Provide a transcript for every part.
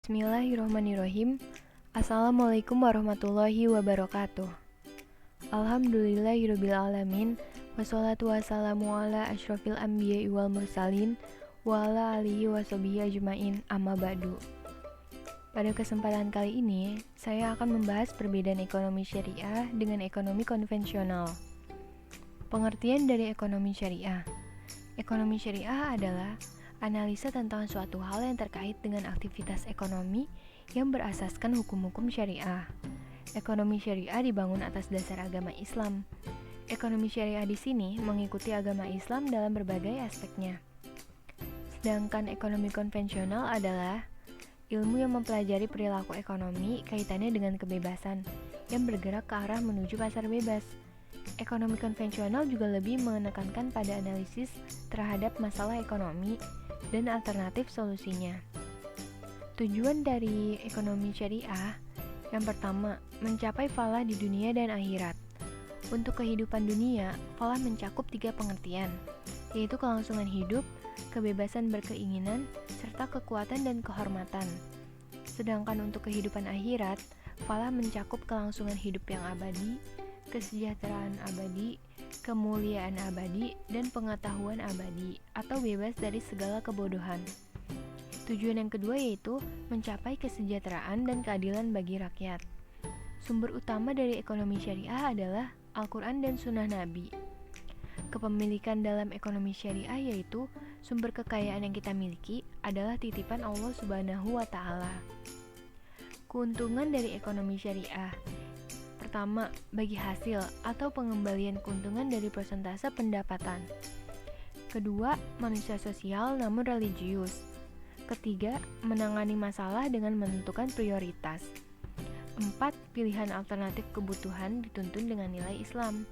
Bismillahirrahmanirrahim. Assalamualaikum warahmatullahi wabarakatuh. Alhamdulillahirrabbilalamin. Wassalatu wassalamu ala asyrafil anbiya'i wal mursalin wa ala alihi washabihi ajmain, amma ba'du. Pada kesempatan kali ini, saya akan membahas perbedaan ekonomi syariah dengan ekonomi konvensional. Pengertian dari ekonomi syariah. Ekonomi syariah adalah analisa tentang suatu hal yang terkait dengan aktivitas ekonomi yang berasaskan hukum-hukum syariah. Ekonomi syariah dibangun atas dasar agama Islam. Ekonomi syariah di sini mengikuti agama Islam dalam berbagai aspeknya. Sedangkan ekonomi konvensional adalah ilmu yang mempelajari perilaku ekonomi kaitannya dengan kebebasan yang bergerak ke arah menuju pasar bebas. Ekonomi konvensional juga lebih menekankan pada analisis terhadap masalah ekonomi dan alternatif solusinya. Tujuan dari ekonomi syariah yang pertama, mencapai falah di dunia dan akhirat. Untuk kehidupan dunia, falah mencakup 3 pengertian, yaitu kelangsungan hidup, kebebasan berkeinginan, serta kekuatan dan kehormatan. Sedangkan untuk kehidupan akhirat, falah mencakup kelangsungan hidup yang abadi, kesejahteraan abadi, kemuliaan abadi, dan pengetahuan abadi, atau bebas dari segala kebodohan. Tujuan yang kedua yaitu mencapai kesejahteraan dan keadilan bagi rakyat. Sumber utama dari ekonomi syariah adalah Al-Quran dan Sunnah Nabi. Kepemilikan dalam ekonomi syariah yaitu sumber kekayaan yang kita miliki adalah titipan Allah Subhanahu wa Ta'ala. Keuntungan dari ekonomi syariah. Pertama, bagi hasil atau pengembalian keuntungan dari persentase pendapatan. Kedua, manusia sosial namun religius. Ketiga, menangani masalah dengan menentukan prioritas. 4. Pilihan alternatif kebutuhan dituntun dengan nilai Islam.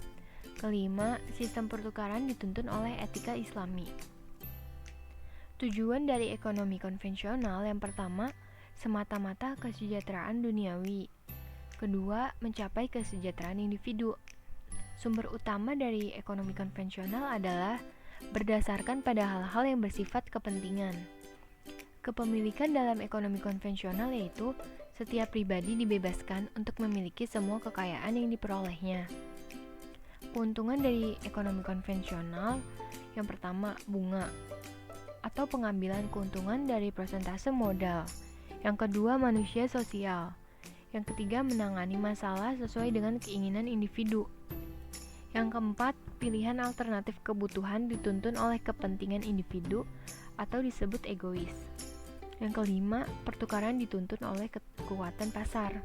Kelima, sistem pertukaran dituntun oleh etika Islami. Tujuan dari ekonomi konvensional yang pertama, semata-mata kesejahteraan duniawi. Kedua, mencapai kesejahteraan individu. Sumber utama dari ekonomi konvensional adalah berdasarkan pada hal-hal yang bersifat kepentingan. Kepemilikan dalam ekonomi konvensional yaitu setiap pribadi dibebaskan untuk memiliki semua kekayaan yang diperolehnya. Keuntungan dari ekonomi konvensional yang pertama, bunga atau pengambilan keuntungan dari persentase modal. Yang kedua, manusia sosial. Yang ketiga, menangani masalah sesuai dengan keinginan individu. Yang keempat, pilihan alternatif kebutuhan dituntun oleh kepentingan individu atau disebut egois. Yang kelima, pertukaran dituntun oleh kekuatan pasar.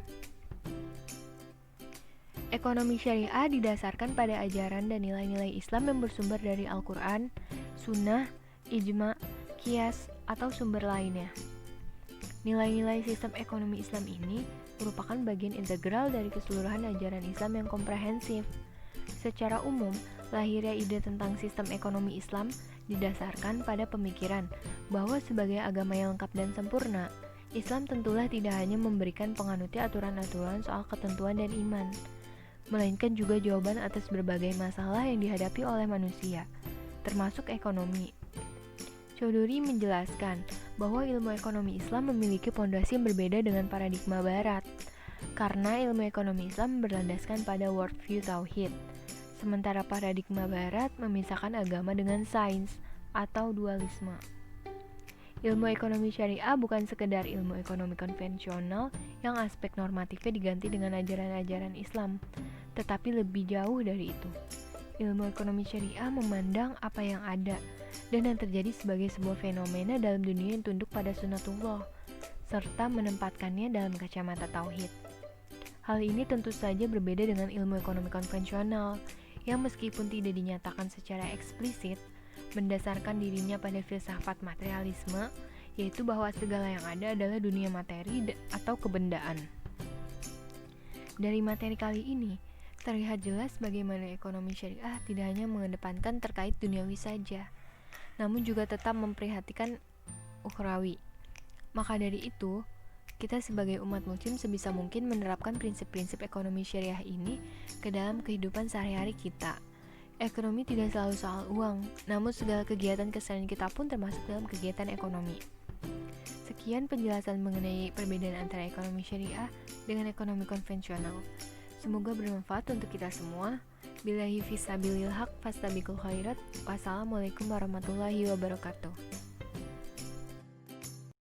Ekonomi syariah didasarkan pada ajaran dan nilai-nilai Islam yang bersumber dari Al-Quran, Sunnah, Ijma, Qiyas, atau sumber lainnya. Nilai-nilai sistem ekonomi Islam ini merupakan bagian integral dari keseluruhan ajaran Islam yang komprehensif. Secara umum, lahirnya ide tentang sistem ekonomi Islam didasarkan pada pemikiran bahwa sebagai agama yang lengkap dan sempurna, Islam tentulah tidak hanya memberikan penganutnya aturan-aturan soal ketentuan dan iman, melainkan juga jawaban atas berbagai masalah yang dihadapi oleh manusia, termasuk ekonomi. Choudhury menjelaskan bahwa ilmu ekonomi Islam memiliki pondasi yang berbeda dengan paradigma Barat, karena ilmu ekonomi Islam berlandaskan pada worldview tauhid, sementara paradigma Barat memisahkan agama dengan sains atau dualisme. Ilmu ekonomi syariah bukan sekedar ilmu ekonomi konvensional yang aspek normatifnya diganti dengan ajaran-ajaran Islam, tetapi lebih jauh dari itu. Ilmu ekonomi syariah memandang apa yang ada dan yang terjadi sebagai sebuah fenomena dalam dunia yang tunduk pada sunnatullah, serta menempatkannya dalam kacamata tauhid. Hal ini tentu saja berbeda dengan ilmu ekonomi konvensional, yang meskipun tidak dinyatakan secara eksplisit, mendasarkan dirinya pada filsafat materialisme, yaitu bahwa segala yang ada adalah dunia materi atau kebendaan. Dari materi kali ini, terlihat jelas bagaimana ekonomi syariah tidak hanya mengedepankan terkait duniawi saja, namun juga tetap memperhatikan ukhrawi. Maka dari itu, kita sebagai umat muslim sebisa mungkin menerapkan prinsip-prinsip ekonomi syariah ini ke dalam kehidupan sehari-hari kita. Ekonomi tidak selalu soal uang, namun segala kegiatan keseharian kita pun termasuk dalam kegiatan ekonomi. Sekian penjelasan mengenai perbedaan antara ekonomi syariah dengan ekonomi konvensional. Semoga bermanfaat untuk kita semua. Billahi fisabilil haq fastabiqul khairat. Wassalamualaikum warahmatullahi wabarakatuh.